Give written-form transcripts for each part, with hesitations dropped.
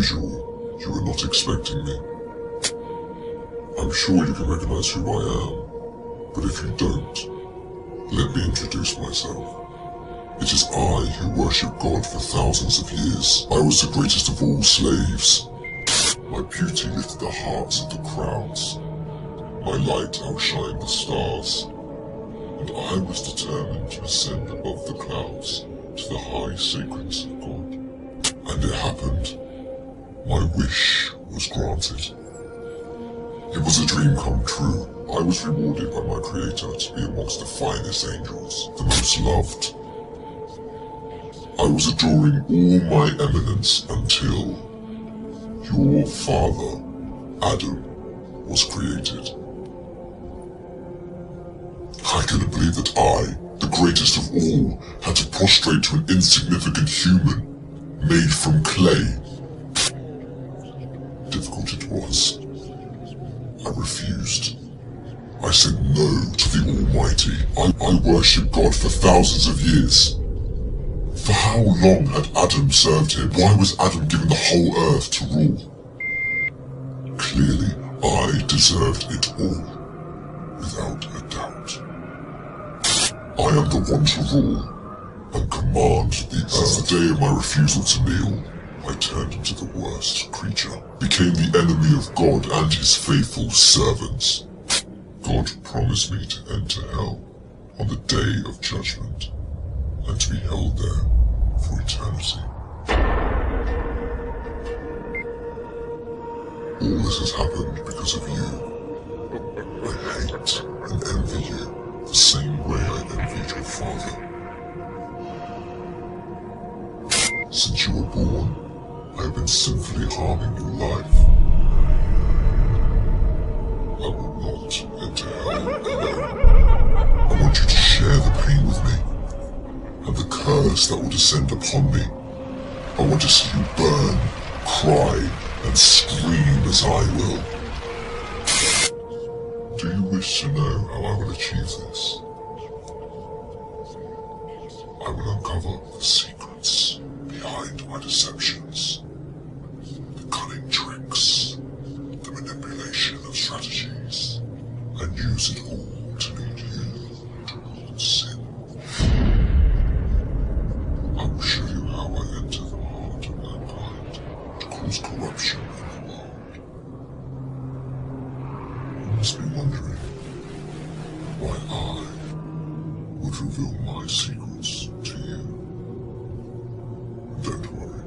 usual, you were not expecting me. I'm sure you can recognize who I am, but if you don't, let me introduce myself. It is I who worship God for thousands of years. I was the greatest of all slaves. My beauty lifted the hearts of the crowds. My light outshined the stars. And I was determined to ascend above the clouds to the high sacredness of God. And it happened. My wish was granted. It was a dream come true. I was rewarded by my Creator to be amongst the finest angels, the most loved. I was adoring all my eminence until your father, Adam, was created. I couldn't believe that I, the greatest of all, had to prostrate to an insignificant human, made from clay. Difficult it was. I refused. I said no to the Almighty. I worshipped God for thousands of years. For how long had Adam served him? Why was Adam given the whole earth to rule? Clearly, I deserved it all, without a doubt. I am the one to rule and command the earth. Since the day of my refusal to kneel, I turned into the worst creature, became the enemy of God and his faithful servants. God promised me to enter hell on the day of judgment and to be held there for eternity. All this has happened because of you. I hate and envy you the same way I envied your father. Since you were born, I have been sinfully harming your life. I will not enter hell alone. I want you to share the pain with me, and the curse that will descend upon me. I want to see you burn, cry, and scream as I will. Do you wish to know how I will achieve this? I will uncover the secrets behind my deceptions, the cunning tricks, the manipulation of strategies, and use it all to lead you towards sin. I will show you how I enter the heart of mankind to cause corruption in the world. You must be wondering why I would reveal my secrets to you. Don't worry.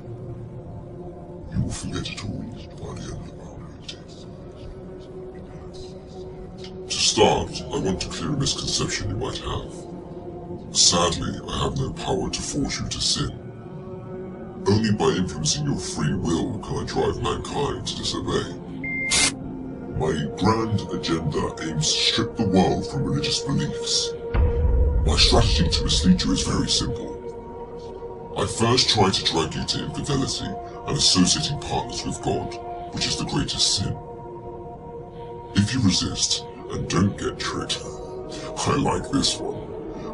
You will forget it all by the end of our meeting. To start, I want to clear a misconception you might have. Sadly, I have no power to force you to sin. Only by influencing your free will can I drive mankind to disobey. My grand agenda aims to strip the world from religious beliefs. My strategy to mislead you is very simple. I first try to drag you to infidelity and associating partners with God, which is the greatest sin. If you resist and don't get tricked, I like this one.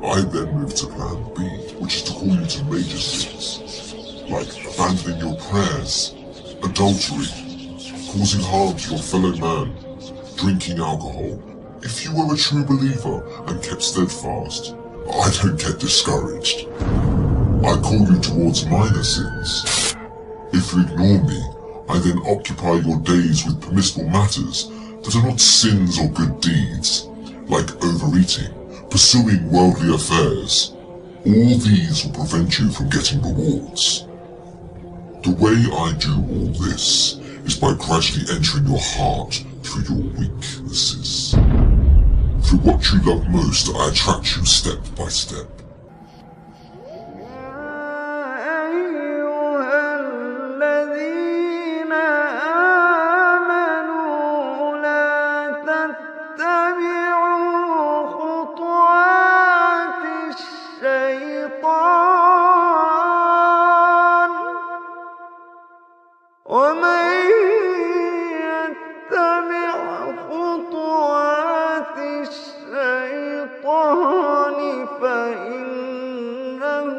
I then move to plan B, which is to call you to major sins, like abandoning your prayers, adultery, causing harm to your fellow man, drinking alcohol. If you were a true believer and kept steadfast, I don't get discouraged. I call you towards minor sins. If you ignore me, I then occupy your days with permissible matters that are not sins or good deeds, like overeating, pursuing worldly affairs. All these will prevent you from getting rewards. The way I do all this is by gradually entering your heart through your weaknesses. Through what you love most, I attract you step by step. فإنه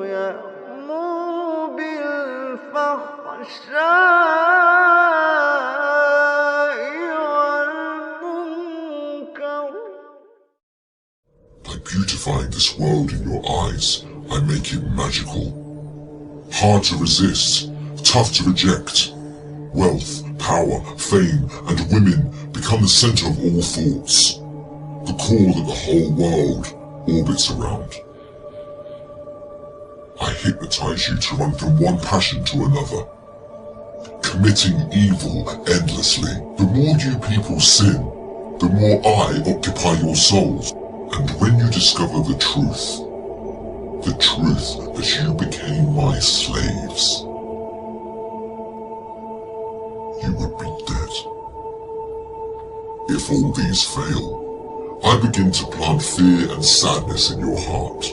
يأمر بالفحشاء والمنكر. By beautifying this world in your eyes, I make it magical. Hard to resist, tough to reject. Wealth, power, fame, and women become the center of all thoughts, the core that the whole world orbits around. I hypnotize you to run from one passion to another, committing evil endlessly. The more you people sin, the more I occupy your souls. And when you discover the truth that you became my slaves, you would be dead. If all these fail, I begin to plant fear and sadness in your heart.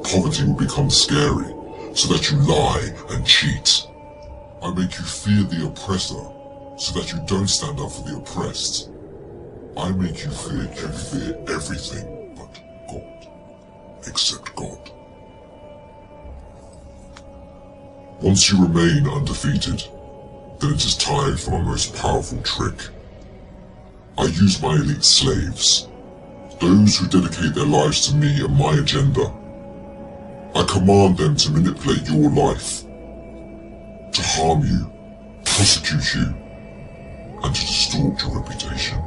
Poverty will become scary, so that you lie and cheat. I make you fear the oppressor, so that you don't stand up for the oppressed. I make you fear everything but God, except God. Once you remain undefeated, then it is time for my most powerful trick. I use my elite slaves, those who dedicate their lives to me and my agenda. I command them to manipulate your life, to harm you, prosecute you, and to distort your reputation.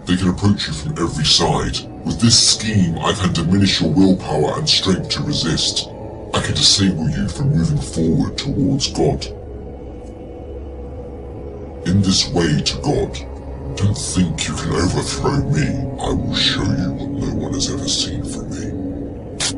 They can approach you from every side. With this scheme, I can diminish your willpower and strength to resist. I can disable you from moving forward towards God. In this way to God, don't think you can overthrow me. I will show you what no one has ever seen from me.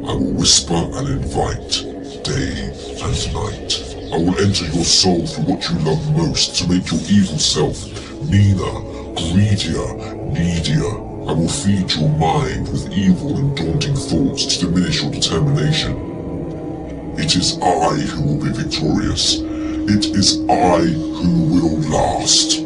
I will whisper and invite, day and night. I will enter your soul through what you love most to make your evil self meaner, greedier, needier. I will feed your mind with evil and daunting thoughts to diminish your determination. It is I who will be victorious. It is I who will last.